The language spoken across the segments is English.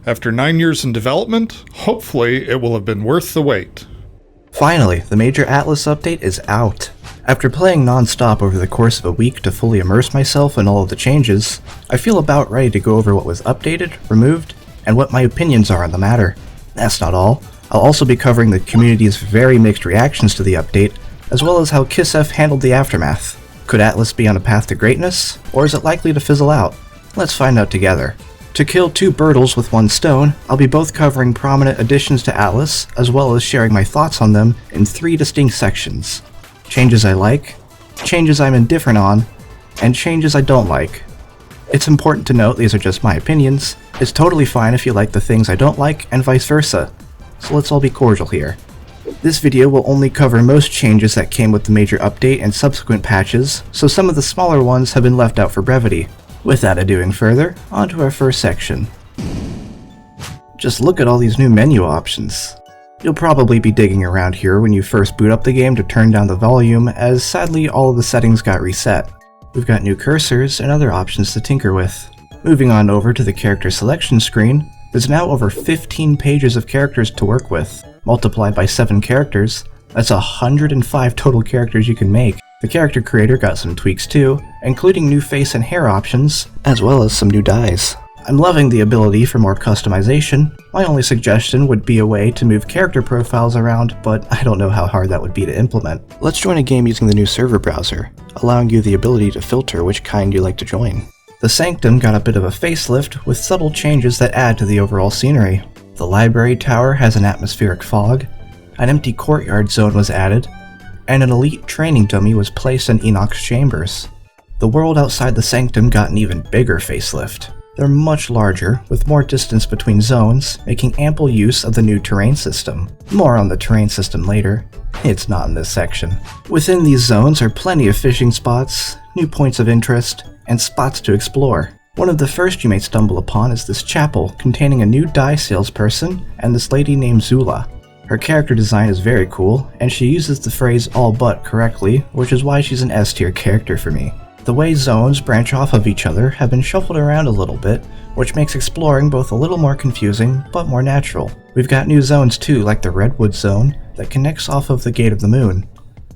After 9 years in development, hopefully it will have been worth the wait. Finally, the major ATLYSS update is out. After playing non-stop over the course of a week to fully immerse myself in all of the changes, I feel about ready to go over what was updated, removed, and what my opinions are on the matter. That's not all. I'll also be covering the community's very mixed reactions to the update, as well as how KISSF handled the aftermath. Could ATLYSS be on a path to greatness, or is it likely to fizzle out? Let's find out together. To kill two birds with one stone, I'll be both covering prominent additions to ATLYSS, as well as sharing my thoughts on them in 3 distinct sections. Changes I like, changes I'm indifferent on, and changes I don't like. It's important to note these are just my opinions. It's totally fine if you like the things I don't like, and vice versa. So let's all be cordial here. This video will only cover most changes that came with the major update and subsequent patches, so some of the smaller ones have been left out for brevity. Without ado further, on to our first section. Just look at all these new menu options. You'll probably be digging around here when you first boot up the game to turn down the volume, as sadly all of the settings got reset. We've got new cursors and other options to tinker with. Moving on over to the character selection screen, there's now over 15 pages of characters to work with. Multiplied by 7 characters, that's 105 total characters you can make. The character creator got some tweaks too, including new face and hair options, as well as some new dyes. I'm loving the ability for more customization. My only suggestion would be a way to move character profiles around, but I don't know how hard that would be to implement. Let's join a game using the new server browser, allowing you the ability to filter which kind you like to join. The Sanctum got a bit of a facelift with subtle changes that add to the overall scenery. The library tower has an atmospheric fog, an empty courtyard zone was added, and an elite training dummy was placed in Enoch's chambers. The world outside the Sanctum got an even bigger facelift. They're much larger, with more distance between zones, making ample use of the new terrain system. More on the terrain system later. It's not in this section. Within these zones are plenty of fishing spots, new points of interest, and spots to explore. One of the first you may stumble upon is this chapel containing a new dye salesperson and this lady named Zula. Her character design is very cool, and she uses the phrase all but correctly, which is why she's an S tier character for me. The way zones branch off of each other have been shuffled around a little bit, which makes exploring both a little more confusing, but more natural. We've got new zones too, like the Redwoud zone, that connects off of the Gate of the Moon.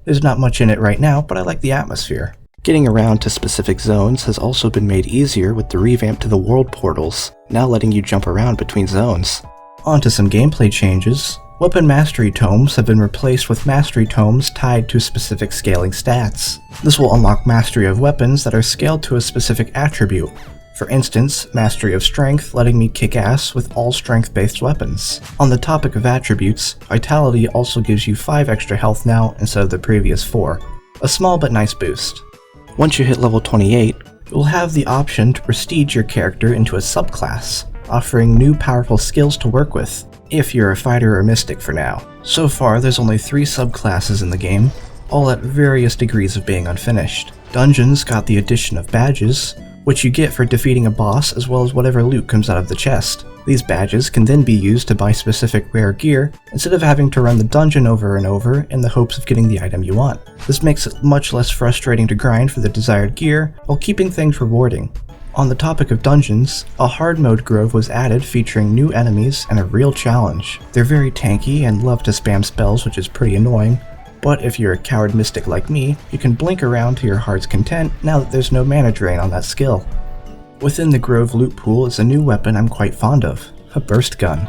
There's not much in it right now, but I like the atmosphere. Getting around to specific zones has also been made easier with the revamp to the world portals, now letting you jump around between zones. On to some gameplay changes. Weapon Mastery Tomes have been replaced with Mastery Tomes tied to specific scaling stats. This will unlock mastery of weapons that are scaled to a specific attribute. For instance, Mastery of Strength letting me kick ass with all strength-based weapons. On the topic of attributes, Vitality also gives you 5 extra health now instead of the previous 4. A small but nice boost. Once you hit level 28, you'll have the option to prestige your character into a subclass, offering new powerful skills to work with, if you're a fighter or mystic for now. So far, there's only 3 subclasses in the game, all at various degrees of being unfinished. Dungeons got the addition of badges, which you get for defeating a boss as well as whatever loot comes out of the chest. These badges can then be used to buy specific rare gear, instead of having to run the dungeon over and over in the hopes of getting the item you want. This makes it much less frustrating to grind for the desired gear, while keeping things rewarding. On the topic of dungeons, a hard mode grove was added featuring new enemies and a real challenge. They're very tanky and love to spam spells, which is pretty annoying, but if you're a coward mystic like me, you can blink around to your heart's content now that there's no mana drain on that skill. Within the grove loot pool is a new weapon I'm quite fond of, a burst gun.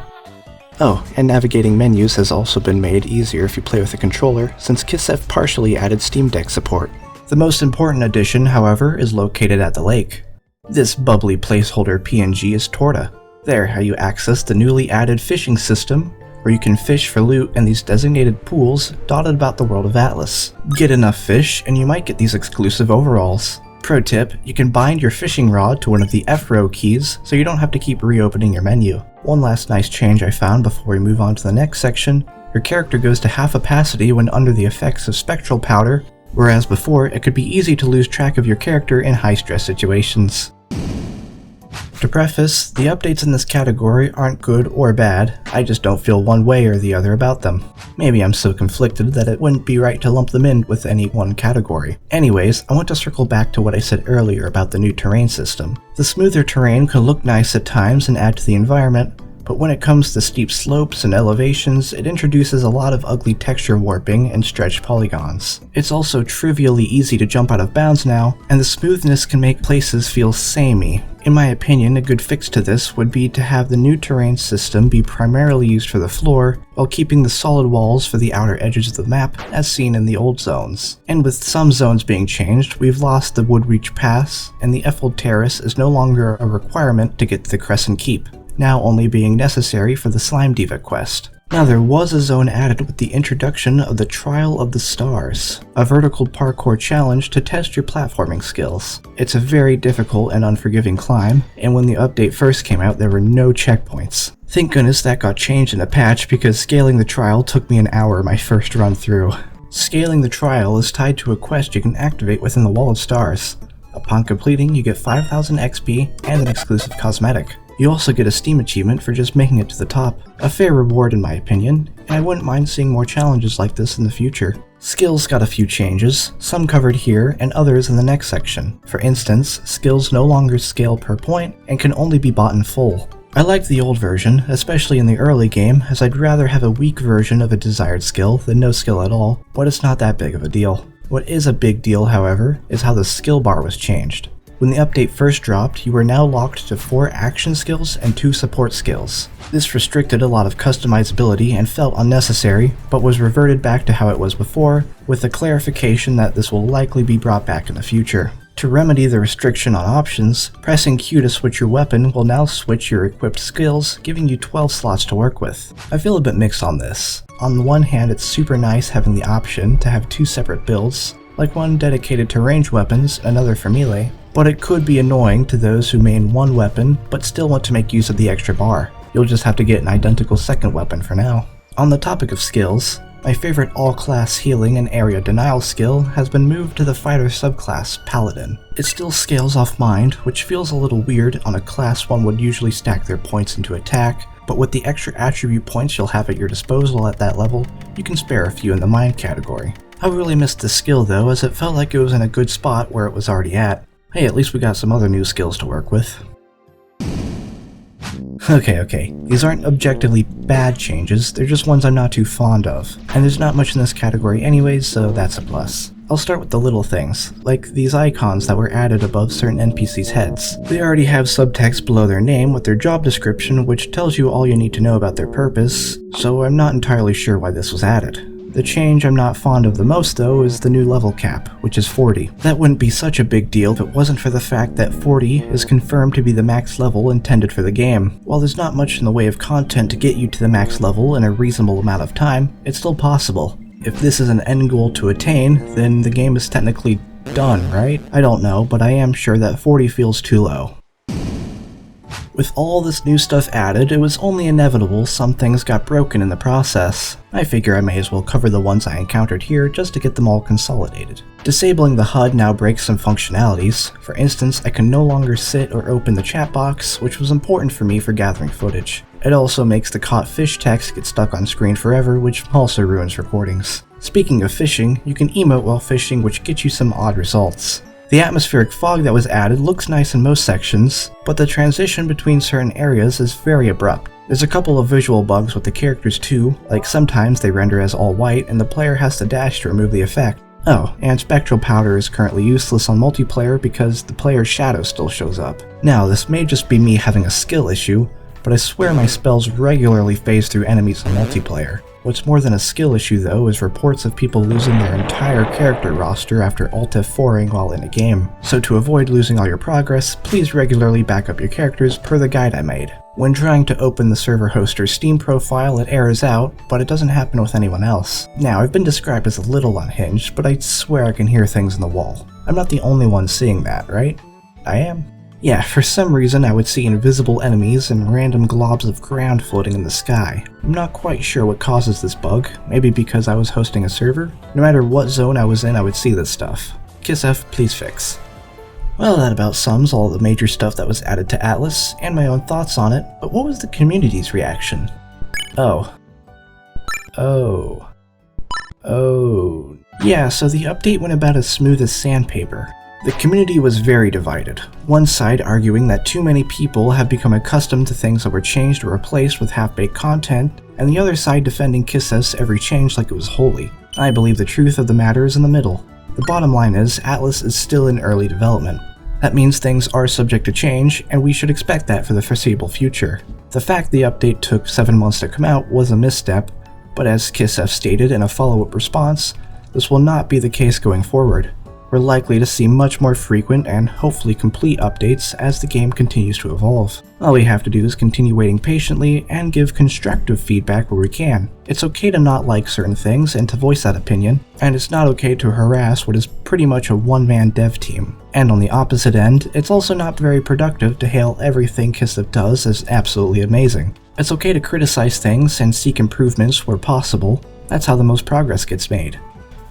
Oh, and navigating menus has also been made easier if you play with a controller, since KISSF partially added Steam Deck support. The most important addition, however, is located at the lake. This bubbly placeholder PNG is Torta. There, how you access the newly added fishing system, where you can fish for loot in these designated pools dotted about the world of ATLYSS. Get enough fish, and you might get these exclusive overalls. Pro tip, you can bind your fishing rod to one of the F-row keys, so you don't have to keep reopening your menu. One last nice change I found before we move on to the next section, your character goes to half opacity when under the effects of spectral powder, whereas before it could be easy to lose track of your character in high-stress situations. To preface, the updates in this category aren't good or bad, I just don't feel one way or the other about them. Maybe I'm so conflicted that it wouldn't be right to lump them in with any one category. Anyways, I want to circle back to what I said earlier about the new terrain system. The smoother terrain can look nice at times and add to the environment, but when it comes to steep slopes and elevations, it introduces a lot of ugly texture warping and stretched polygons. It's also trivially easy to jump out of bounds now, and the smoothness can make places feel samey. In my opinion, a good fix to this would be to have the new terrain system be primarily used for the floor, while keeping the solid walls for the outer edges of the map as seen in the old zones. And with some zones being changed, we've lost the Woodreach Pass, and the Effold Terrace is no longer a requirement to get to the Crescent Keep, now only being necessary for the Slime Diva quest. Now there was a zone added with the introduction of the Trial of the Stars, a vertical parkour challenge to test your platforming skills. It's a very difficult and unforgiving climb, and when the update first came out there were no checkpoints. Thank goodness that got changed in a patch because scaling the trial took me an hour my first run through. Scaling the trial is tied to a quest you can activate within the Wall of Stars. Upon completing, you get 5,000 XP and an exclusive cosmetic. You also get a Steam achievement for just making it to the top. A fair reward in my opinion, and I wouldn't mind seeing more challenges like this in the future. Skills got a few changes, some covered here and others in the next section. For instance, skills no longer scale per point and can only be bought in full. I liked the old version, especially in the early game, as I'd rather have a weak version of a desired skill than no skill at all, but it's not that big of a deal. What is a big deal, however, is how the skill bar was changed. When the update first dropped, you were now locked to 4 action skills and 2 support skills. This restricted a lot of customizability and felt unnecessary, but was reverted back to how it was before, with the clarification that this will likely be brought back in the future. To remedy the restriction on options, pressing Q to switch your weapon will now switch your equipped skills, giving you 12 slots to work with. I feel a bit mixed on this. On the one hand, it's super nice having the option to have 2 separate builds, like one dedicated to ranged weapons and another for melee, but it could be annoying to those who main one weapon but still want to make use of the extra bar. You'll just have to get an identical second weapon for now. On the topic of skills, my favorite all-class healing and area denial skill has been moved to the fighter subclass, Paladin. It still scales off mind, which feels a little weird on a class one would usually stack their points into attack, but with the extra attribute points you'll have at your disposal at that level, you can spare a few in the mind category. I really missed this skill though, as it felt like it was in a good spot where it was already at. Hey, at least we got some other new skills to work with. Okay, these aren't objectively bad changes, they're just ones I'm not too fond of. And there's not much in this category anyways, so that's a plus. I'll start with the little things, like these icons that were added above certain NPCs' heads. They already have subtext below their name with their job description, which tells you all you need to know about their purpose, so I'm not entirely sure why this was added. The change I'm not fond of the most though is the new level cap, which is 40. That wouldn't be such a big deal if it wasn't for the fact that 40 is confirmed to be the max level intended for the game. While there's not much in the way of content to get you to the max level in a reasonable amount of time, it's still possible. If this is an end goal to attain, then the game is technically done, right? I don't know, but I am sure that 40 feels too low. With all this new stuff added, it was only inevitable some things got broken in the process. I figure I may as well cover the ones I encountered here just to get them all consolidated. Disabling the HUD now breaks some functionalities. For instance, I can no longer sit or open the chat box, which was important for me for gathering footage. It also makes the caught fish text get stuck on screen forever, which also ruins recordings. Speaking of fishing, you can emote while fishing, which gets you some odd results. The atmospheric fog that was added looks nice in most sections, but the transition between certain areas is very abrupt. There's a couple of visual bugs with the characters too, like sometimes they render as all white and the player has to dash to remove the effect. Oh, and spectral powder is currently useless on multiplayer because the player's shadow still shows up. Now, this may just be me having a skill issue, but I swear my spells regularly phase through enemies on multiplayer. What's more than a skill issue though is reports of people losing their entire character roster after Alt F4ing while in a game. So to avoid losing all your progress, please regularly back up your characters per the guide I made. When trying to open the server hoster's Steam profile, it errors out, but it doesn't happen with anyone else. Now, I've been described as a little unhinged, but I swear I can hear things in the wall. I'm not the only one seeing that, right? I am. Yeah, for some reason I would see invisible enemies and random globs of ground floating in the sky. I'm not quite sure what causes this bug, maybe because I was hosting a server. No matter what zone I was in, I would see this stuff. Kiss F, please fix. Well, that about sums all the major stuff that was added to ATLYSS, and my own thoughts on it, but what was the community's reaction? Oh. Yeah, so the update went about as smooth as sandpaper. The community was very divided, one side arguing that too many people have become accustomed to things that were changed or replaced with half-baked content, and the other side defending ATLYSS every change like it was holy. I believe the truth of the matter is in the middle. The bottom line is, ATLYSS is still in early development. That means things are subject to change, and we should expect that for the foreseeable future. The fact the update took 7 months to come out was a misstep, but as ATLYSS stated in a follow-up response, this will not be the case going forward. We're likely to see much more frequent and hopefully complete updates as the game continues to evolve. All we have to do is continue waiting patiently and give constructive feedback where we can. It's okay to not like certain things and to voice that opinion, and it's not okay to harass what is pretty much a one-man dev team. And on the opposite end, it's also not very productive to hail everything ATLYSS does as absolutely amazing. It's okay to criticize things and seek improvements where possible. That's how the most progress gets made.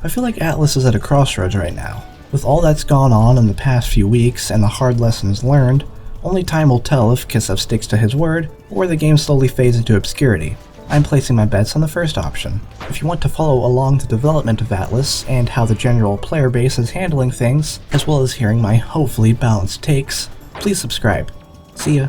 I feel like ATLYSS is at a crossroads right now. With all that's gone on in the past few weeks and the hard lessons learned, only time will tell if ATLYSS sticks to his word or the game slowly fades into obscurity. I'm placing my bets on the first option. If you want to follow along the development of ATLYSS and how the general player base is handling things, as well as hearing my hopefully balanced takes, please subscribe. See ya.